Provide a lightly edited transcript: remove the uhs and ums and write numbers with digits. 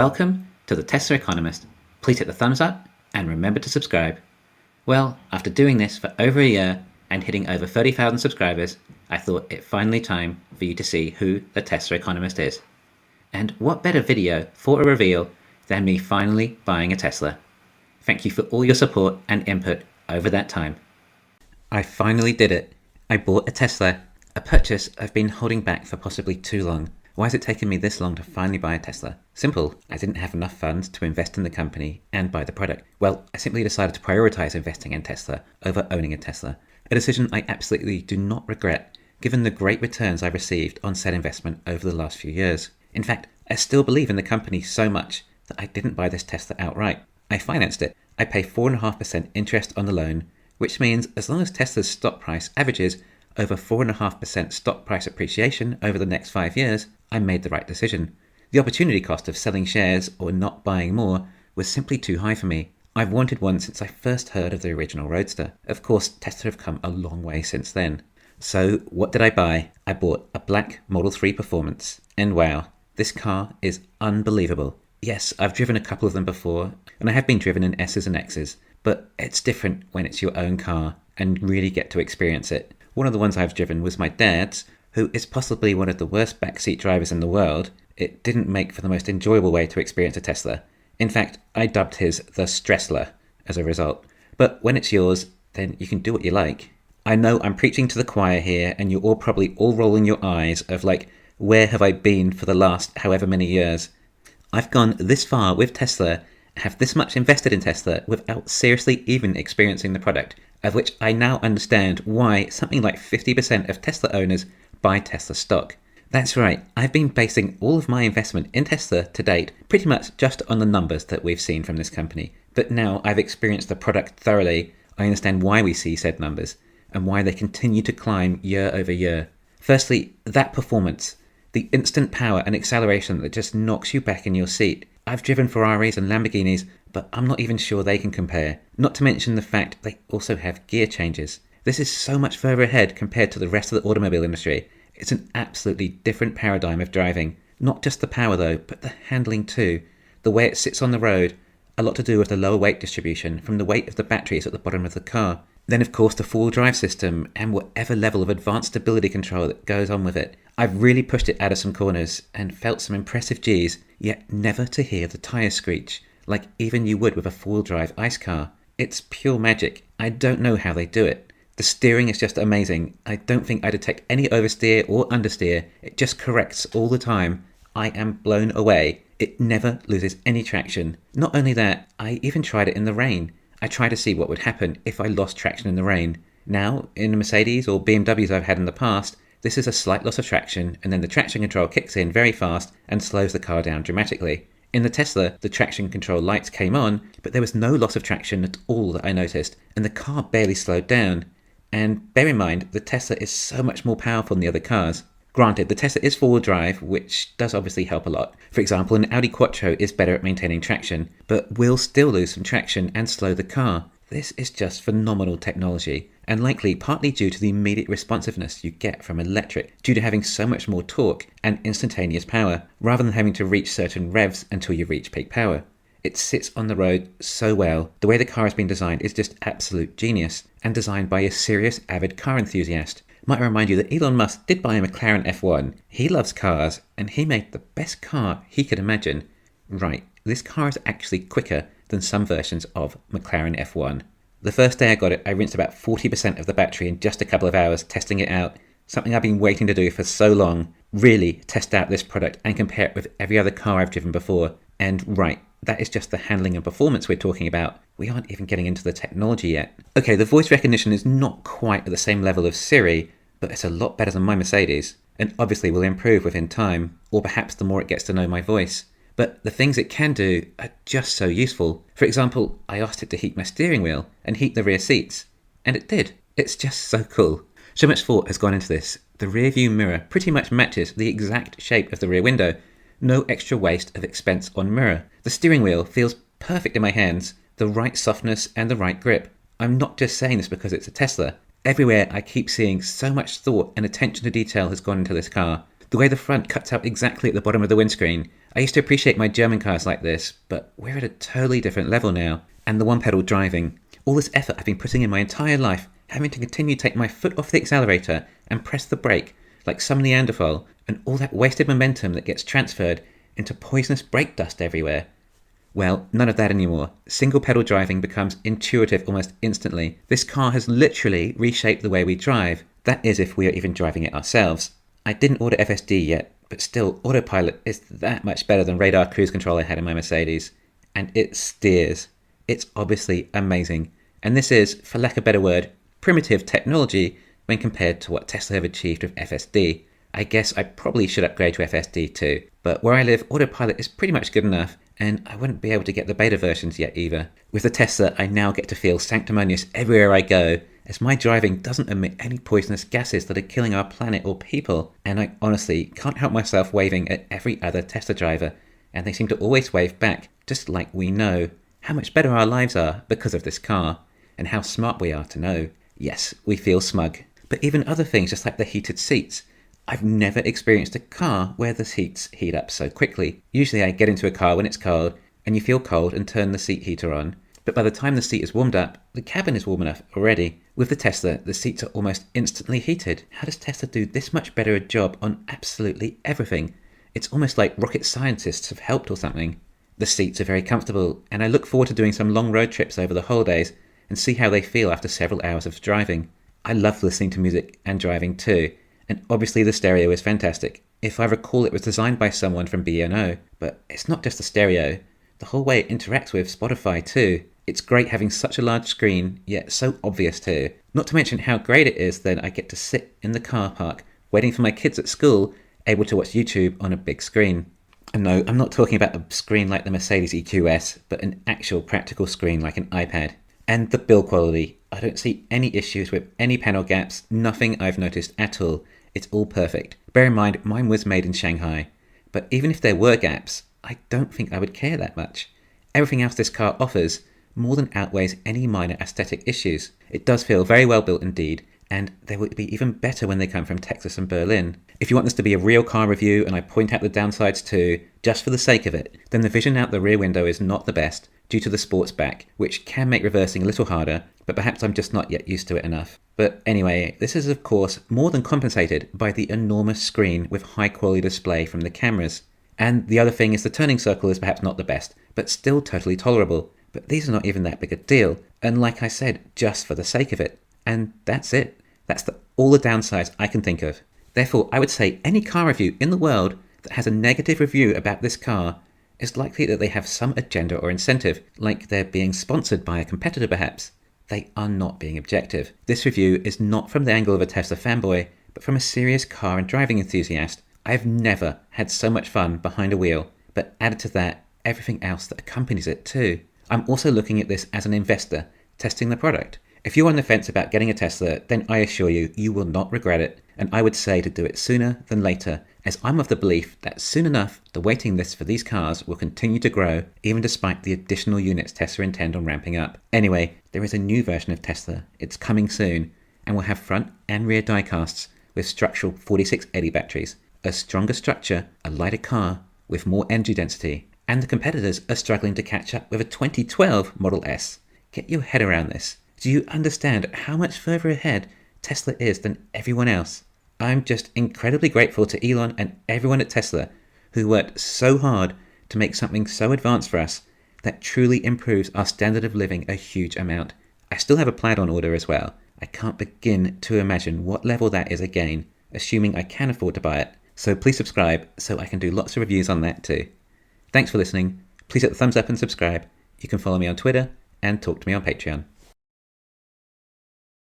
Welcome to the Tesla Economist. Please hit the thumbs up and remember to subscribe. Well, after doing this for over a year and hitting over 30,000 subscribers, I thought it finally time for you to see who the Tesla Economist is. And what better video for a reveal than me finally buying a Tesla. Thank you for all your support and input over that time. I finally did it. I bought a Tesla, a purchase I've been holding back for possibly too long. Why has it taken me this long to finally buy a Tesla? Simple. I didn't have enough funds to invest in the company and buy the product. Well, I simply decided to prioritize investing in Tesla over owning a Tesla. A decision I absolutely do not regret, given the great returns I've received on said investment over the last few years. In fact, I still believe in the company so much that I didn't buy this Tesla outright. I financed it. I pay 4.5% interest on the loan, which means as long as Tesla's stock price averages over 4.5% stock price appreciation over the next 5 years, I made the right decision. The opportunity cost of selling shares or not buying more was simply too high for me. I've wanted one since I first heard of the original Roadster. Of course, Tesla have come a long way since then. So what did I buy? I bought a black Model 3 Performance. And wow, this car is unbelievable. Yes, I've driven a couple of them before, and I have been driven in S's and X's, but it's different when it's your own car and really get to experience it. One of the ones I've driven was my dad's, who is possibly one of the worst backseat drivers in the world. It didn't make for the most enjoyable way to experience a Tesla. In fact, I dubbed his the Stressler as a result. But when it's yours, then you can do what you like. I know I'm preaching to the choir here, and you're all probably all rolling your eyes of like, where have I been for the last however many years? I've gone this far with Tesla, have this much invested in Tesla without seriously even experiencing the product, of which I now understand why something like 50% of Tesla owners buy Tesla stock. That's right, I've been basing all of my investment in Tesla to date pretty much just on the numbers that we've seen from this company. But now I've experienced the product thoroughly, I understand why we see said numbers and why they continue to climb year over year. Firstly, that performance, the instant power and acceleration that just knocks you back in your seat. I've driven Ferraris and Lamborghinis, but I'm not even sure they can compare. Not to mention the fact they also have gear changes. This is so much further ahead compared to the rest of the automobile industry. It's an absolutely different paradigm of driving. Not just the power though, but the handling too. The way it sits on the road, a lot to do with the lower weight distribution from the weight of the batteries at the bottom of the car. Then of course the four-wheel drive system and whatever level of advanced stability control that goes on with it. I've really pushed it out of some corners and felt some impressive G's, yet never to hear the tyres screech, like even you would with a four-wheel drive ICE car. It's pure magic. I don't know how they do it. The steering is just amazing. I don't think I detect any oversteer or understeer. It just corrects all the time. I am blown away. It never loses any traction. Not only that, I even tried it in the rain. I tried to see what would happen if I lost traction in the rain. Now, in the Mercedes or BMWs I've had in the past, this is a slight loss of traction and then the traction control kicks in very fast and slows the car down dramatically. In the Tesla, the traction control lights came on, but there was no loss of traction at all that I noticed, and the car barely slowed down. And bear in mind, the Tesla is so much more powerful than the other cars. Granted, the Tesla is four-wheel drive, which does obviously help a lot. For example, an Audi Quattro is better at maintaining traction, but will still lose some traction and slow the car. This is just phenomenal technology, and likely partly due to the immediate responsiveness you get from electric, due to having so much more torque and instantaneous power, rather than having to reach certain revs until you reach peak power. It sits on the road so well. The way the car has been designed is just absolute genius, and designed by a serious avid car enthusiast. Might remind you that Elon Musk did buy a McLaren F1. He loves cars, and he made the best car he could imagine. Right, this car is actually quicker than some versions of McLaren F1. The first day I got it, I rinsed about 40% of the battery in just a couple of hours testing it out. Something I've been waiting to do for so long. Really test out this product and compare it with every other car I've driven before. And right, that is just the handling and performance we're talking about. We aren't even getting into the technology yet. Okay, the voice recognition is not quite at the same level of Siri, but it's a lot better than my Mercedes, and obviously will improve within time, or perhaps the more it gets to know my voice. But the things it can do are just so useful. For example, I asked it to heat my steering wheel and heat the rear seats, and it did. It's just so cool. So much thought has gone into this. The rear view mirror pretty much matches the exact shape of the rear window. No extra waste of expense on mirror. The steering wheel feels perfect in my hands, the right softness and the right grip. I'm not just saying this because it's a Tesla. Everywhere I keep seeing so much thought and attention to detail has gone into this car. The way the front cuts out exactly at the bottom of the windscreen, I used to appreciate my German cars like this, but we're at a totally different level now. And the one-pedal driving. All this effort I've been putting in my entire life, having to continue to take my foot off the accelerator and press the brake, like some Neanderthal, and all that wasted momentum that gets transferred into poisonous brake dust everywhere. Well, none of that anymore. Single pedal driving becomes intuitive almost instantly. This car has literally reshaped the way we drive. That is if we are even driving it ourselves. I didn't order FSD yet, but still, autopilot is that much better than radar cruise control I had in my Mercedes. And it steers. It's obviously amazing. And this is, for lack of a better word, primitive technology when compared to what Tesla have achieved with FSD. I guess I probably should upgrade to FSD too, but where I live, autopilot is pretty much good enough, and I wouldn't be able to get the beta versions yet either. With the Tesla, I now get to feel sanctimonious everywhere I go, as my driving doesn't emit any poisonous gases that are killing our planet or people, and I honestly can't help myself waving at every other Tesla driver, and they seem to always wave back, just like we know how much better our lives are because of this car, and how smart we are to know. Yes, we feel smug. But even other things, just like the heated seats. I've never experienced a car where the seats heat up so quickly. Usually I get into a car when it's cold, and you feel cold and turn the seat heater on. But by the time the seat is warmed up, the cabin is warm enough already. With the Tesla, the seats are almost instantly heated. How does Tesla do this much better a job on absolutely everything? It's almost like rocket scientists have helped or something. The seats are very comfortable, and I look forward to doing some long road trips over the holidays and see how they feel after several hours of driving. I love listening to music and driving too, and obviously the stereo is fantastic. If I recall, it was designed by someone from B&O, but it's not just the stereo, the whole way it interacts with Spotify too. It's great having such a large screen, yet so obvious too. Not to mention how great it is that I get to sit in the car park, waiting for my kids at school, able to watch YouTube on a big screen. And no, I'm not talking about a screen like the Mercedes EQS, but an actual practical screen like an iPad. And the build quality. I don't see any issues with any panel gaps, nothing I've noticed at all. It's all perfect. Bear in mind, mine was made in Shanghai. But even if there were gaps, I don't think I would care that much. Everything else this car offers more than outweighs any minor aesthetic issues. It does feel very well built indeed, and they will be even better when they come from Texas and Berlin. If you want this to be a real car review and I point out the downsides too, just for the sake of it, then the vision out the rear window is not the best due to the sports back, which can make reversing a little harder, but perhaps I'm just not yet used to it enough. But anyway, this is of course more than compensated by the enormous screen with high quality display from the cameras. And the other thing is the turning circle is perhaps not the best, but still totally tolerable. But these are not even that big a deal, and like I said, just for the sake of it. And that's it. That's all the downsides I can think of. Therefore, I would say any car review in the world that has a negative review about this car is likely that they have some agenda or incentive, like they're being sponsored by a competitor perhaps. They are not being objective. This review is not from the angle of a Tesla fanboy, but from a serious car and driving enthusiast. I've never had so much fun behind a wheel, but added to that, everything else that accompanies it too. I'm also looking at this as an investor, testing the product. If you're on the fence about getting a Tesla, then I assure you, you will not regret it, and I would say to do it sooner than later, as I'm of the belief that soon enough, the waiting list for these cars will continue to grow, even despite the additional units Tesla intend on ramping up. Anyway, there is a new version of Tesla. It's coming soon, and will have front and rear die-casts with structural 4680 batteries, a stronger structure, a lighter car with more energy density, and the competitors are struggling to catch up with a 2012 Model S. Get your head around this. Do you understand how much further ahead Tesla is than everyone else? I'm just incredibly grateful to Elon and everyone at Tesla who worked so hard to make something so advanced for us that truly improves our standard of living a huge amount. I still have a Plaid on order as well. I can't begin to imagine what level that is again, assuming I can afford to buy it. So please subscribe so I can do lots of reviews on that too. Thanks for listening. Please hit the thumbs up and subscribe. You can follow me on Twitter and talk to me on Patreon.